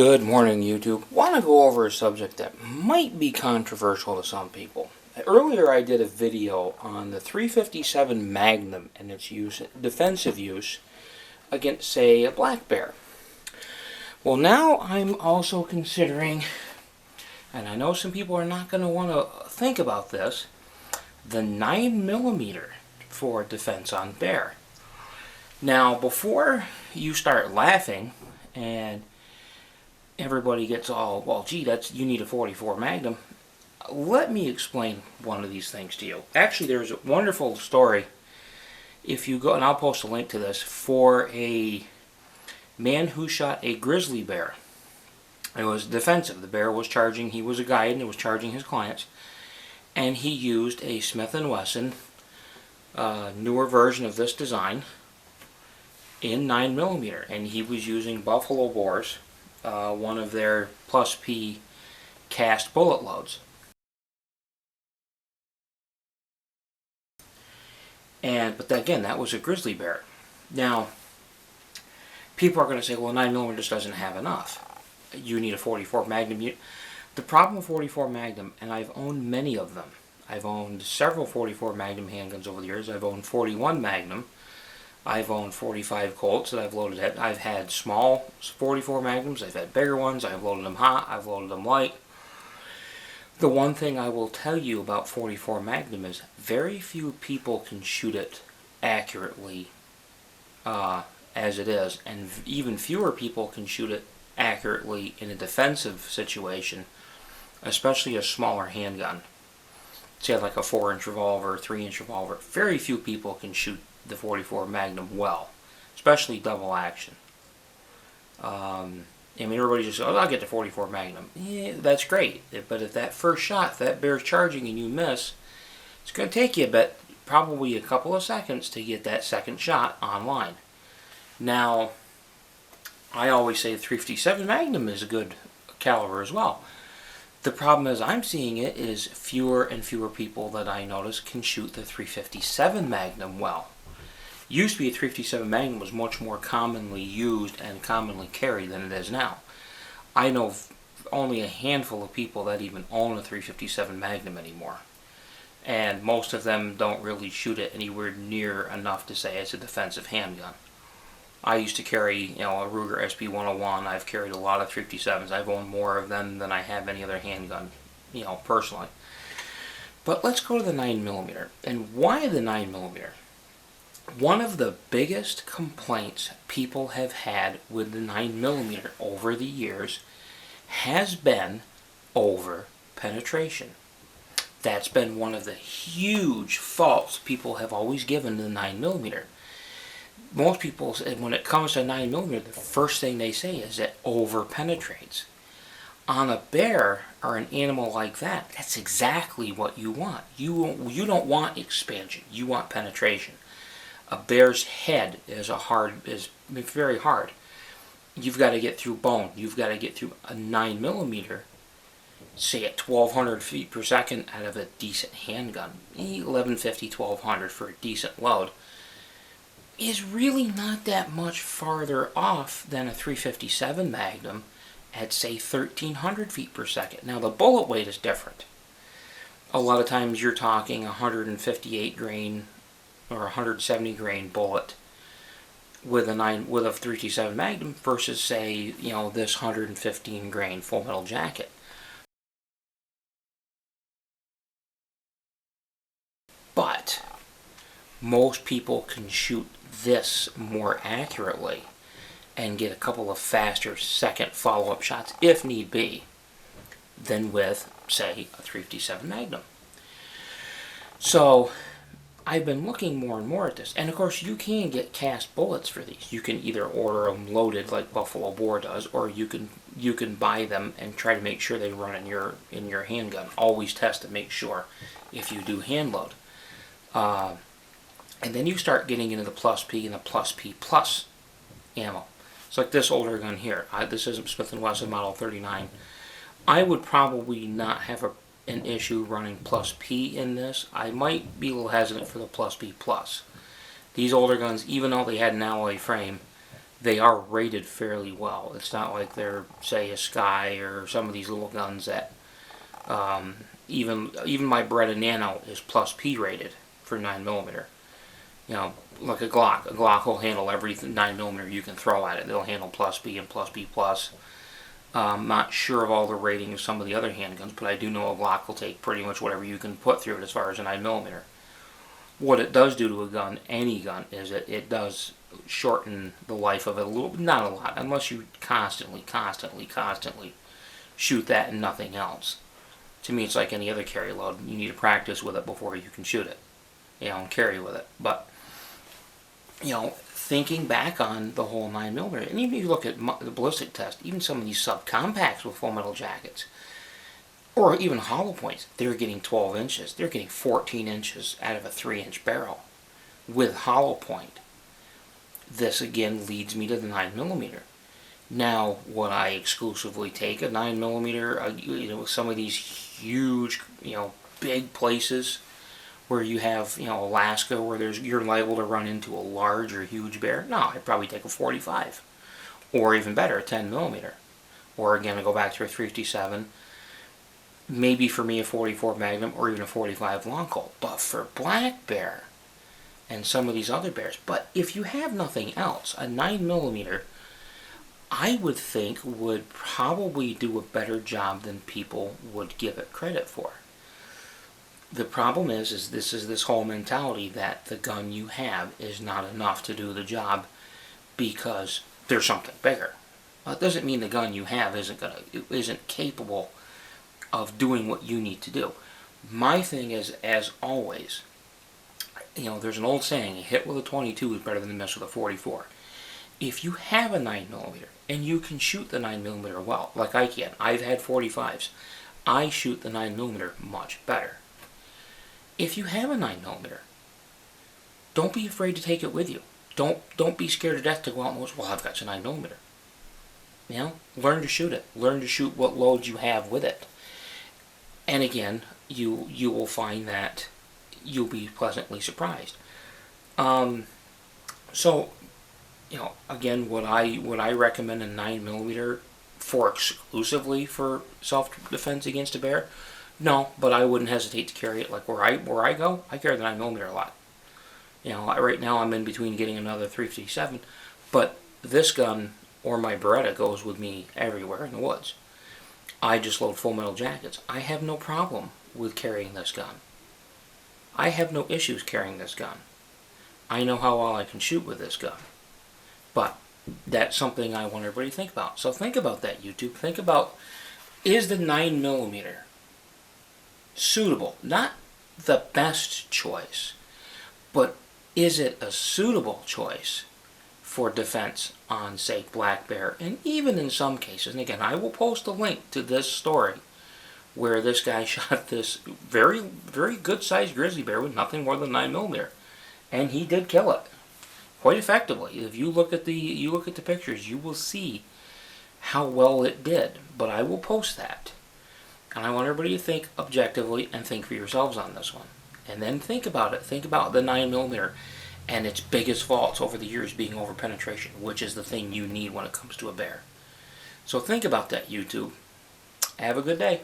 Good morning, YouTube. Want to go over a subject that might be controversial to some people. Earlier I did a video on the 357 Magnum and its use, defensive use, against, say, a black bear. Well, now I'm also considering, and I know some people are not going to want to think about this, the 9mm for defense on bear. Now, before you start laughing and everybody gets all, well, gee, you need a 44 Magnum. Let me explain one of these things to you. Actually, there's a wonderful story, if you go, and I'll post a link to this, for a man who shot a grizzly bear. It was defensive. The bear was charging, he was a guide and he was charging his clients, and he used a Smith & Wesson newer version of this design in 9mm, and he was using buffalo bores, one of their plus P cast bullet loads. But again, that was a grizzly bear. Now, people are going to say, well, 9mm just doesn't have enough. You need a 44 Magnum. The problem with 44 Magnum, and I've owned many of them. I've owned several 44 Magnum handguns over the years. I've owned 41 Magnum. I've owned 45 Colts that I've loaded at. I've had small 44 Magnums. I've had bigger ones. I've loaded them hot. I've loaded them light. The one thing I will tell you about 44 Magnum is very few people can shoot it accurately as it is, and even fewer people can shoot it accurately in a defensive situation, especially a smaller handgun. Say like a 4-inch revolver, 3-inch revolver. Very few people can shoot the 44 Magnum well, especially double action. I mean, everybody just says, oh, I'll get the 44 Magnum. Yeah, that's great. But if that first shot, if that bear's charging and you miss, it's going to take you probably a couple of seconds to get that second shot online. Now, I always say the 357 Magnum is a good caliber as well. The problem is I'm seeing it is fewer and fewer people that I notice can shoot the 357 Magnum well. Used to be a 357 Magnum was much more commonly used and commonly carried than it is now. I know only a handful of people that even own a 357 Magnum anymore. And most of them don't really shoot it anywhere near enough to say it's a defensive handgun. I used to carry, a Ruger SP101. I've carried a lot of 357s. I've owned more of them than I have any other handgun, personally. But let's go to the 9mm. And why the 9mm? One of the biggest complaints people have had with the 9mm over the years has been over penetration. That's been one of the huge faults people have always given to the 9mm. Most people, when it comes to 9mm, the first thing they say is it over penetrates. On a bear or an animal like that, that's exactly what you want. You don't want expansion. You want penetration. A bear's head is very hard. You've got to get through bone. You've got to get through a 9mm, say at 1,200 feet per second out of a decent handgun. 1150, 1,200 for a decent load is really not that much farther off than a 357 Magnum at, say, 1,300 feet per second. Now, the bullet weight is different. A lot of times you're talking 158 grain or 170 grain bullet with a 357 Magnum versus, say, this 115 grain full metal jacket. But most people can shoot this more accurately and get a couple of faster second follow-up shots, if need be, than with, say, a 357 Magnum. So I've been looking more and more at this, and of course you can get cast bullets for these. You can either order them loaded like Buffalo Bore does, or you can buy them and try to make sure they run in your handgun. Always test to make sure if you do hand load. And then you start getting into the plus P and the plus P plus ammo. It's like this older gun here. This isn't Smith & Wesson Model 39. I would probably not have an issue running plus P in this. I might be a little hesitant for the plus P plus. These older guns, even though they had an alloy frame, they are rated fairly well. It's not like they're, say, a Sky or some of these little guns that even my Beretta Nano is plus P rated for 9mm. You know, like a Glock. A Glock will handle every 9mm you can throw at it. They'll handle plus B and plus B plus. I'm not sure of all the ratings of some of the other handguns, but I do know a Glock will take pretty much whatever you can put through it as far as a 9mm. What it does do to a gun, any gun, is it does shorten the life of it a little, not a lot, unless you constantly shoot that and nothing else. To me, it's like any other carry load. You need to practice with it before you can shoot it, you know, and carry with it. But, you know, thinking back on the whole 9mm, and even if you look at the ballistic test, even some of these subcompacts with full metal jackets, or even hollow points, they're getting 12 inches. They're getting 14 inches out of a 3-inch barrel with hollow point. This again leads me to the 9mm. Now, would I exclusively take a 9mm? You know, some of these huge, you know, big places where you have, you know, Alaska, where you're liable to run into a large or huge bear. No, I'd probably take a 45, or even better, a 10mm. Or again, I go back to a 357. Maybe for me a 44 Magnum or even a 45 long Colt. But for black bear and some of these other bears, but if you have nothing else, a 9mm, I would think would probably do a better job than people would give it credit for. The problem is this whole mentality that the gun you have is not enough to do the job because there's something bigger. Well, it doesn't mean the gun you have isn't capable of doing what you need to do. My thing is, as always, you know, there's an old saying, a hit with a 22 is better than a miss with a 44. If you have a 9mm and you can shoot the 9mm well, like I can, I've had 45s, I shoot the 9mm much better. If you have a 9mm, don't be afraid to take it with you. Don't be scared to death to go out and go, well, I've got a 9mm. You know, learn to shoot it. Learn to shoot what loads you have with it. And again, you will find that you'll be pleasantly surprised. So, you know, again, would I recommend a 9mm for exclusively for self-defense against a bear? No, but I wouldn't hesitate to carry it. Like where I go, I carry the 9mm a lot. You know, right now I'm in between getting another 357, but this gun or my Beretta goes with me everywhere in the woods. I just load full metal jackets. I have no problem with carrying this gun. I have no issues carrying this gun. I know how well I can shoot with this gun. But that's something I want everybody to think about. So think about that, YouTube. Think about, is the 9mm suitable? Not the best choice, but is it a suitable choice for defense on, say, black bear? And even in some cases, and again, I will post a link to this story where this guy shot this very, very good-sized grizzly bear with nothing more than 9mm, and he did kill it quite effectively. If you look at the pictures, you will see how well it did. But I will post that, and I want everybody to think objectively and think for yourselves on this one, and then think about it. Think about the 9mm and its biggest faults over the years being over-penetration, which is the thing you need when it comes to a bear. So think about that, YouTube. Have a good day.